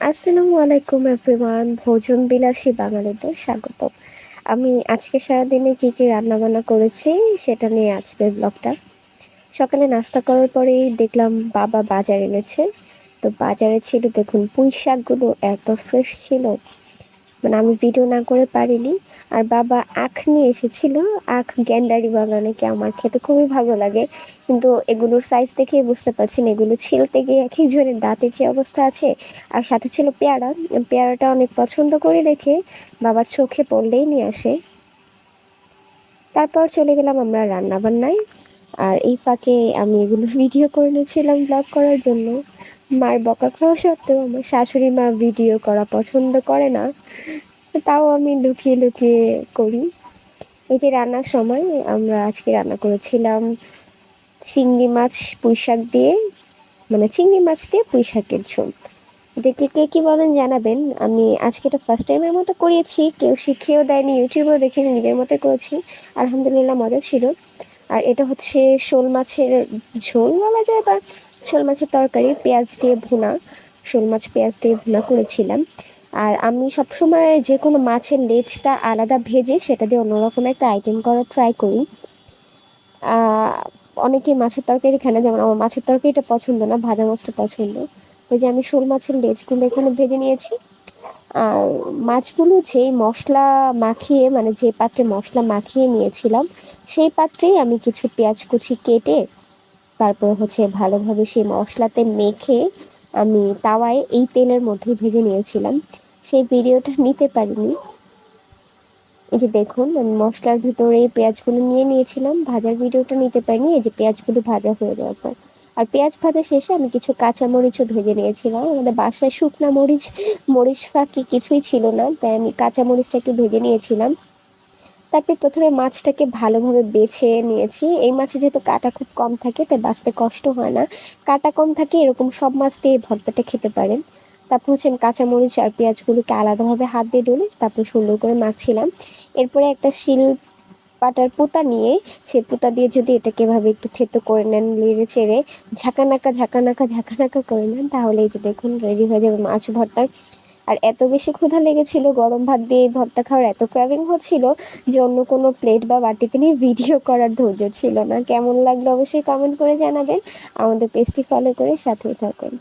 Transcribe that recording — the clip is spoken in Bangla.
আসসালামু আলাইকুম এভরিওয়ান, ভোজন বিলাসী বাঙালিদের স্বাগত। আমি আজকে সারাদিনে কী কী রান্নাবান্না করেছি সেটা নিয়ে আজকের ব্লগটা। সকালে নাস্তা করার পরেই দেখলাম বাবা বাজার এনেছে। তো বাজারে ছিল, দেখুন পুঁই শাকগুলো এত ফ্রেশ ছিল, মানে আমি ভিডিও না করে পারিনি। আর বাবা আখ নিয়ে এসেছিল, আখ গ্যান্ডারি বলে অনেকে, আমার খেতে খুবই ভালো লাগে, কিন্তু এগুলোর সাইজ দেখে বুঝতে পারছেন এগুলো ছিলতে গিয়ে এক একজনের দাঁতের যে অবস্থা আছে। আর সাথে ছিল পেয়ারা, পেয়ারাটা অনেক পছন্দ করি দেখে বাবার চোখে পড়লেই নিয়ে আসে। তারপর চলে গেলাম আমরা রান্না বান্নায়। আর এই ফাঁকে আমি এগুলো ভিডিও করে নিয়েছিলাম ব্লগ করার জন্য। মার বকা খাওয়া সত্ত্বেও আমার শাশুড়ি মা ভিডিও করা পছন্দ করে না, তাও আমি লুকিয়ে লুকিয়ে করি। এই যে রান্নার সময় আমরা আজকে রান্না করেছিলাম চিংড়ি মাছ পুঁই শাক দিয়ে, মানে চিংড়ি মাছ দিয়ে পুঁই শাকের ঝোল। এটাকে কে কী বলেন জানাবেন। আমি আজকে এটা ফার্স্ট টাইমের মতো করিয়েছি, কেউ শিখিয়েও দেয়নি, ইউটিউবেও দেখে নিজের মতো করেছি, আলহামদুলিল্লাহ মজা ছিল। আর এটা হচ্ছে শোল মাছের ঝোল বলা যায়, বা শোল মাছের তরকারি, পেঁয়াজ দিয়ে ভুনা, শোল মাছ পেঁয়াজ দিয়ে ভুনা করেছিলাম। আর আমি সবসময় যে কোনো মাছের লেজটা আলাদা ভেজে সেটা দিয়ে অন্যরকম একটা আইটেম করার ট্রাই করি। অনেকে মাছের তরকারি খায় না, যেমন আমার মাছের তরকারিটা পছন্দ না, ভাজা মাছটা পছন্দ। ওই যে আমি শোল মাছের লেজগুলো এখানে ভেজে নিয়েছি। আর মাছগুলো যেই মশলা মাখিয়ে, মানে যে পাত্রে মশলা মাখিয়ে নিয়েছিলাম সেই পাত্রেই আমি কিছু পেঁয়াজ কুচি কেটে তারপর হচ্ছে ভালোভাবে সেই মশলাতে মেখে আমি তাওয়ায় এই তেলের মধ্যে ভেজে নিয়েছিলাম। সেই ভিডিওটা নিতে পারিনি। এই যে দেখুন, আমি মশলার ভিতরে এই পেঁয়াজগুলো নিয়ে নিয়েছিলাম, ভাজার ভিডিওটা নিতে পারিনি। এই যে পেঁয়াজগুলো ভাজা হয়ে যাওয়ার পর, আর পেঁয়াজ ভাজা শেষে আমি কিছু কাঁচা মরিচও ভেজে নিয়েছিলাম। আমাদের বাসায় শুকনা মরিচ, মরিচ ফাঁকি কিছুই ছিল না, তাই আমি কাঁচা মরিচটা একটু ভেজে নিয়েছিলাম। তারপর প্রথমে মাছটাকে ভালোভাবে বেছে নিয়েছি। এই মাছে যেহেতু কাঁটা খুব কম থাকে তাই বাছতে কষ্ট হয় না, কাঁটা কম থাকে এরকম সব মাছ দিয়ে ভর্তাটা খেতে পারেন। তারপর হচ্ছে আমি কাঁচামরিচ আর পেঁয়াজগুলোকে আলাদাভাবে হাত দিয়ে ডলে তারপর সুন্দর করে মাখছিলাম। এরপরে একটা শিল পাটার পুঁতা নিয়ে সেই পুঁতা দিয়ে যদি এটাকে এভাবে একটু থেতো করে নেন, নেড়ে চেড়ে ঝাঁকানাকা করে নেন, তাহলে এই যে দেখুন রেডি হয়ে যাবে মাছ ভর্তা। আর এত বেশি ক্ষুধা লেগেছিল, গরম ভাত দিয়ে ভর্তা খাওয়ার এত ক্র্যাভিং হচ্ছিল যে অন্য কোনো প্লেট বা বাটিতে নিয়ে ভিডিও করার ধৈর্য ছিল না। কেমন লাগলো অবশ্যই কমেন্ট করে জানাবেন। আমাদের পেজটি ফলো করে সাথেই থাকুন।